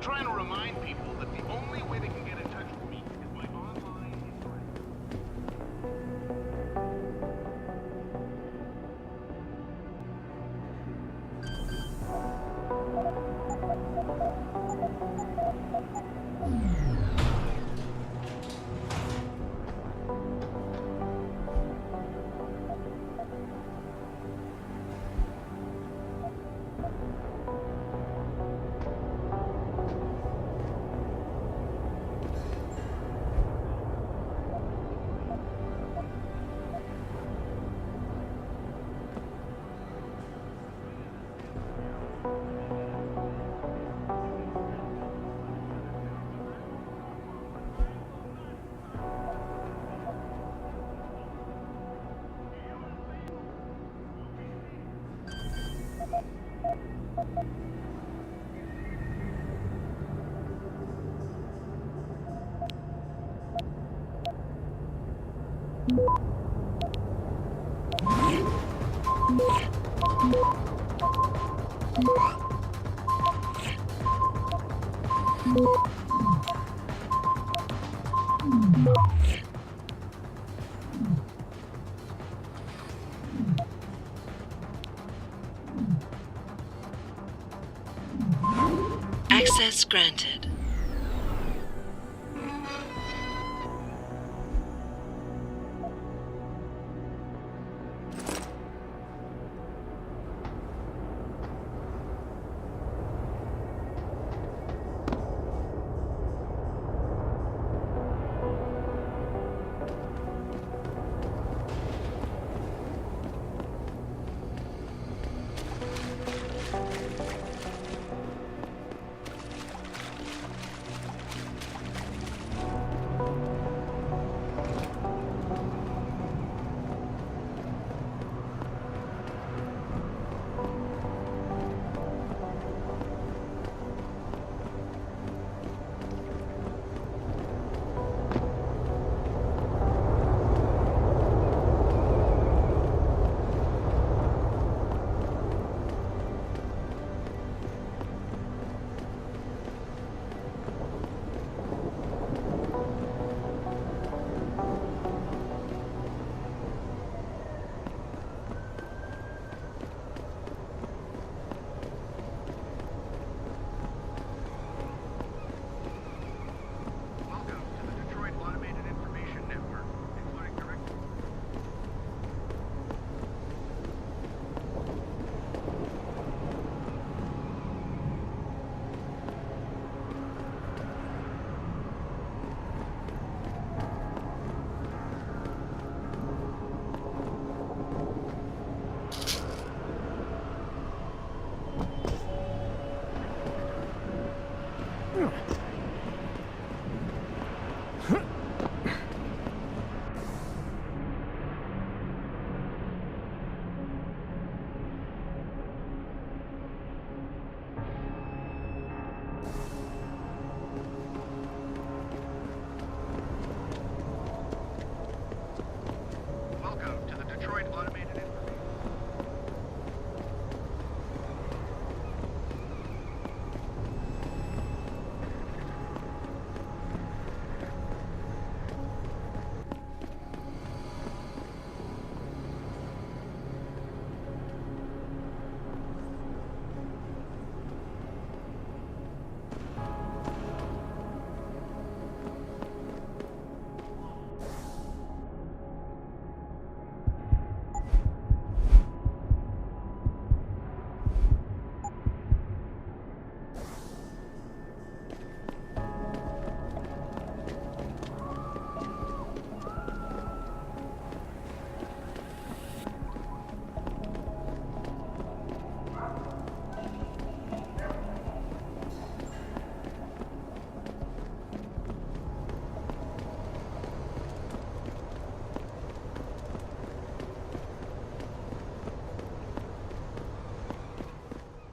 trying to remind people that the only way they can get in touch with me is by online interaction. Access granted. Welcome to the Detroit Automated Information Network, including direct... Welcome to the Detroit Automated Information...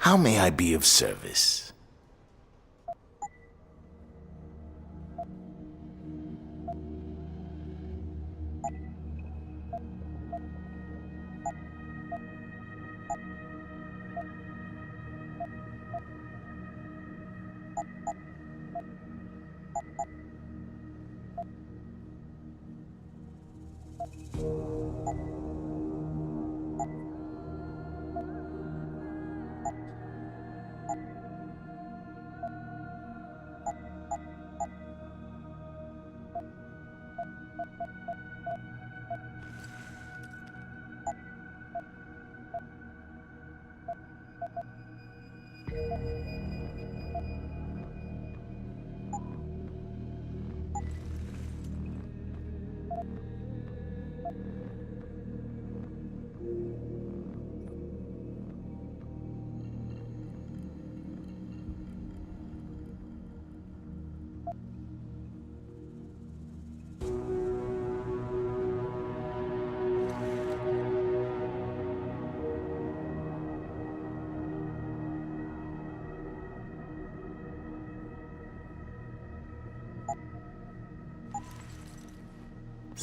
How may I be of service?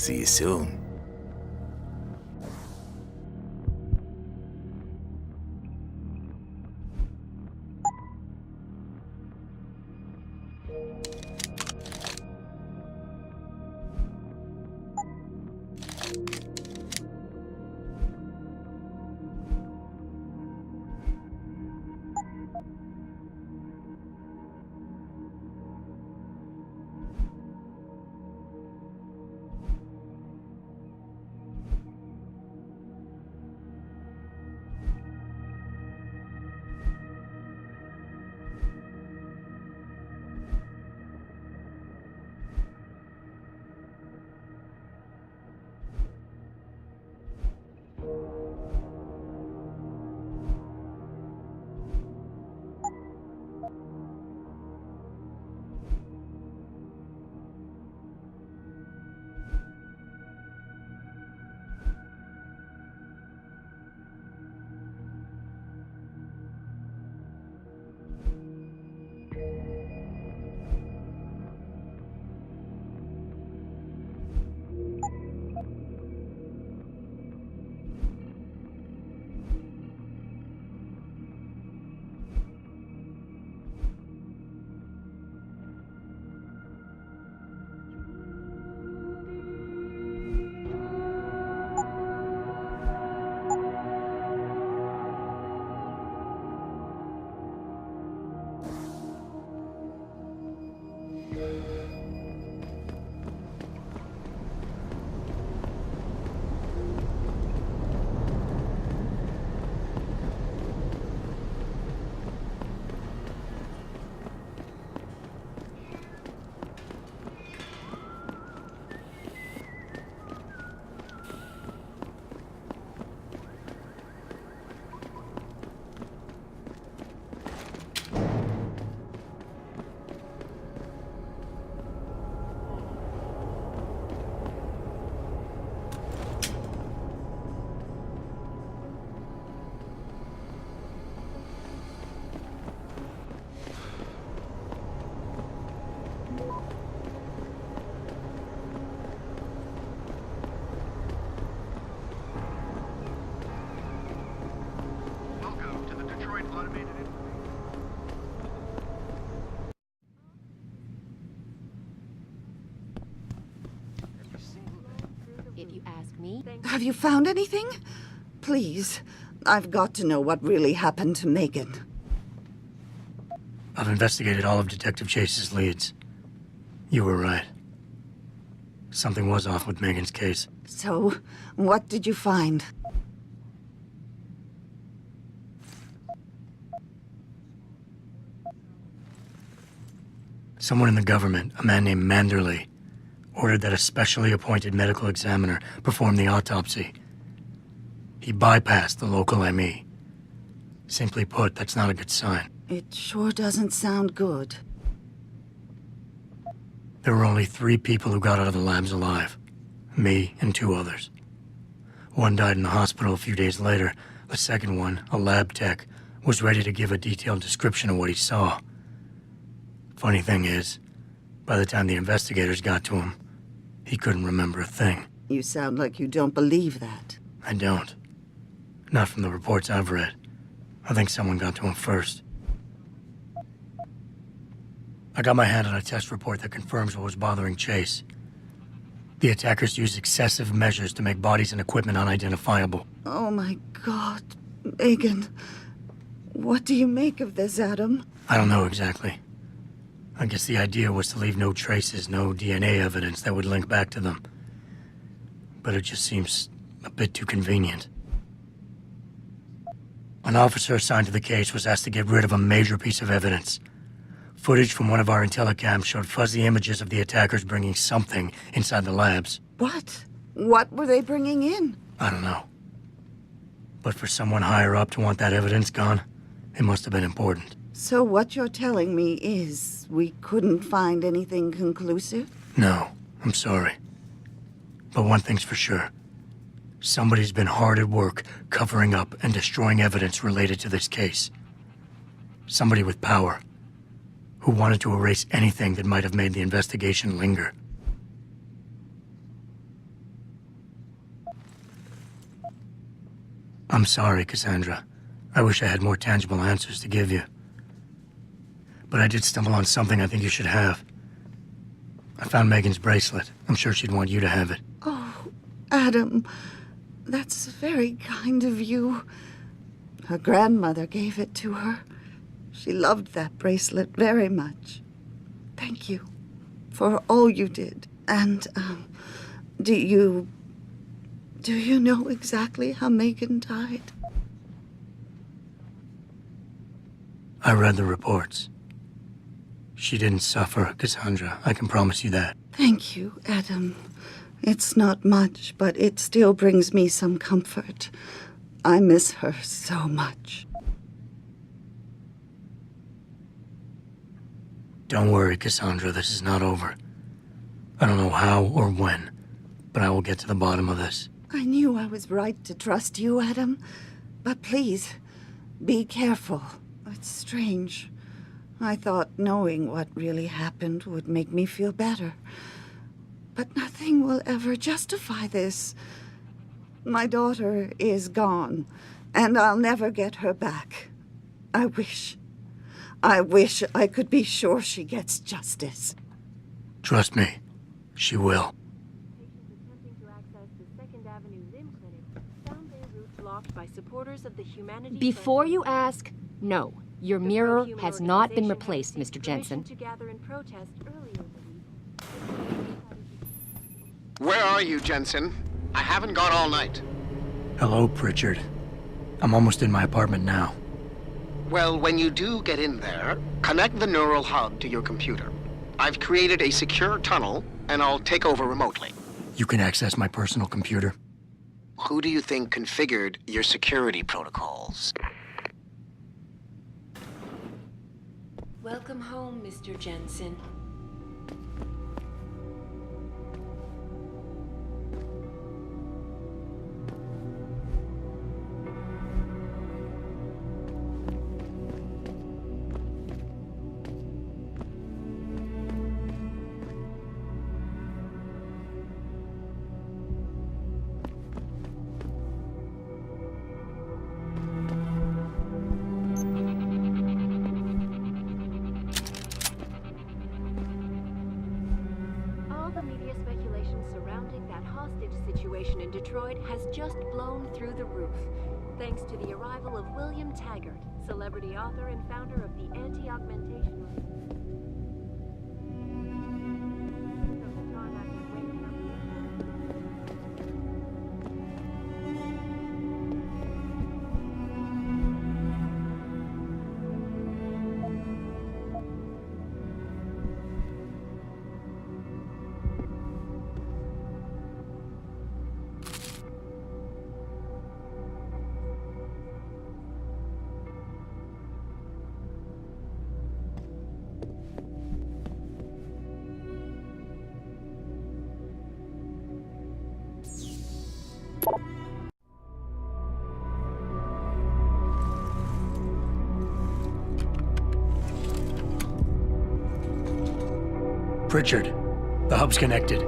See you soon. Welcome to the Detroit Automated. If you ask me, Have you found anything? Please, I've got to know what really happened to Megan. I've investigated all of Detective Chase's leads. You were right. Something was off with Megan's case. So, what did you find? Someone in the government, a man named Manderley, ordered that a specially appointed medical examiner perform the autopsy. He bypassed the local ME. Simply put, that's not a good sign. It sure doesn't sound good. There were only 3 people who got out of the labs alive. Me and 2 others. One died in the hospital a few days later. The second one, a lab tech, was ready to give a detailed description of what he saw. Funny thing is, by the time the investigators got to him, he couldn't remember a thing. You sound like you don't believe that. I don't. Not from the reports I've read. I think someone got to him first. I got my hand on a test report that confirms what was bothering Chase. The attackers used excessive measures to make bodies and equipment unidentifiable. Oh my God, Megan. What do you make of this, Adam? I don't know exactly. I guess the idea was to leave no traces, no DNA evidence that would link back to them. But it just seems a bit too convenient. An officer assigned to the case was asked to get rid of a major piece of evidence. Footage from one of our intellicams showed fuzzy images of the attackers bringing something inside the labs. What? What were they bringing in? I don't know. But for someone higher up to want that evidence gone, it must have been important. So what you're telling me is we couldn't find anything conclusive? No, I'm sorry. But one thing's for sure. Somebody's been hard at work covering up and destroying evidence related to this case. Somebody with power, who wanted to erase anything that might have made the investigation linger. I'm sorry, Cassandra. I wish I had more tangible answers to give you. But I did stumble on something I think you should have. I found Megan's bracelet. I'm sure she'd want you to have it. Oh, Adam, that's very kind of you. Her grandmother gave it to her. She loved that bracelet very much. Thank you for all you did. And, do you know exactly how Megan died? I read the reports. She didn't suffer, Cassandra. I can promise you that. Thank you, Adam. It's not much, but it still brings me some comfort. I miss her so much. Don't worry, Cassandra. This is not over. I don't know how or when, but I will get to the bottom of this. I knew I was right to trust you, Adam. But please, be careful. It's strange. I thought knowing what really happened would make me feel better. But nothing will ever justify this. My daughter is gone, and I'll never get her back. I wish I could be sure she gets justice. Trust me, she will. Attempting to access the 2nd Avenue Limb Clinic found their route blocked by supporters of the humanity. Before you ask, no. Your mirror has not been replaced, Mr. Jensen. To gather in protest earlier in the week. Where are you, Jensen? I haven't got all night. Hello, Pritchard. I'm almost in my apartment now. Well, when you do get in there, connect the neural hub to your computer. I've created a secure tunnel, and I'll take over remotely. You can access my personal computer. Who do you think configured your security protocols? Welcome home, Mr. Jensen. Situation in Detroit has just blown through the roof, thanks to the arrival of William Taggart, celebrity author and founder of the anti-augmentation. Pritchard, the hub's connected.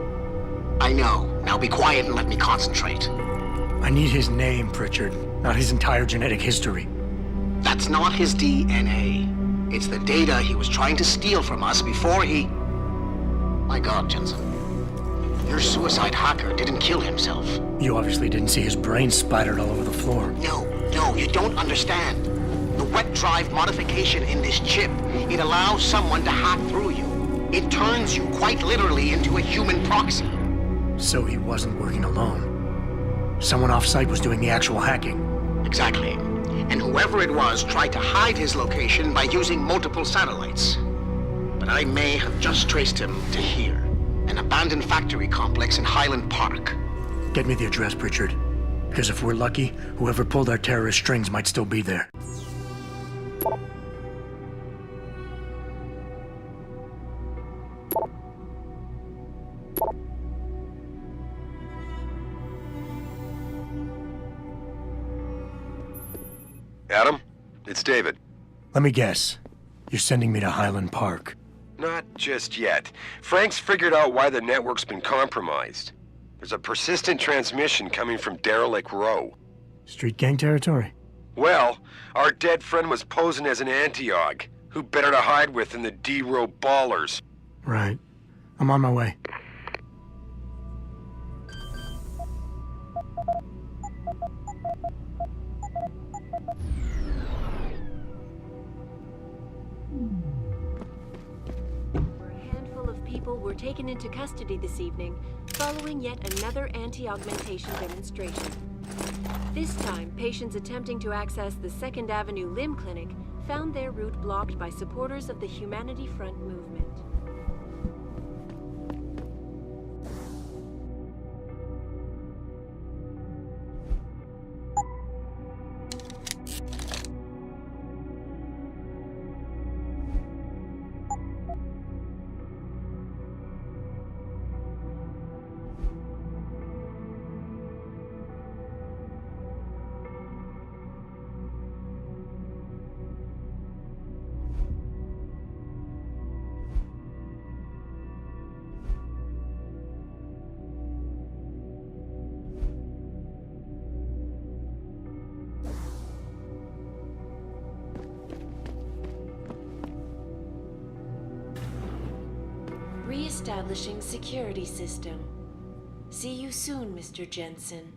I know. Now be quiet and let me concentrate. I need his name, Pritchard, not his entire genetic history. That's not his DNA. It's the data he was trying to steal from us before he... My God, Jensen. Your suicide hacker didn't kill himself. You obviously didn't see his brain splattered all over the floor. No, you don't understand. The wet drive modification in this chip, it allows someone to hack through you. It turns you quite literally into a human proxy. So he wasn't working alone. Someone off-site was doing the actual hacking. Exactly. And whoever it was tried to hide his location by using multiple satellites. But I may have just traced him to here, an abandoned factory complex in Highland Park. Get me the address, Pritchard. Because if we're lucky, whoever pulled our terrorist strings might still be there. Adam, it's David. Let me guess. You're sending me to Highland Park. Not just yet. Frank's figured out why the network's been compromised. There's a persistent transmission coming from Derelict Row. Street gang territory? Well, our dead friend was posing as an anti-aug. Who better to hide with than the D-Row ballers? Right. I'm on my way. A handful of people were taken into custody this evening, following yet another anti-augmentation demonstration. This time, patients attempting to access the 2nd Avenue Limb Clinic found their route blocked by supporters of the Humanity Front movement. Re-establishing security system. See you soon, Mr. Jensen.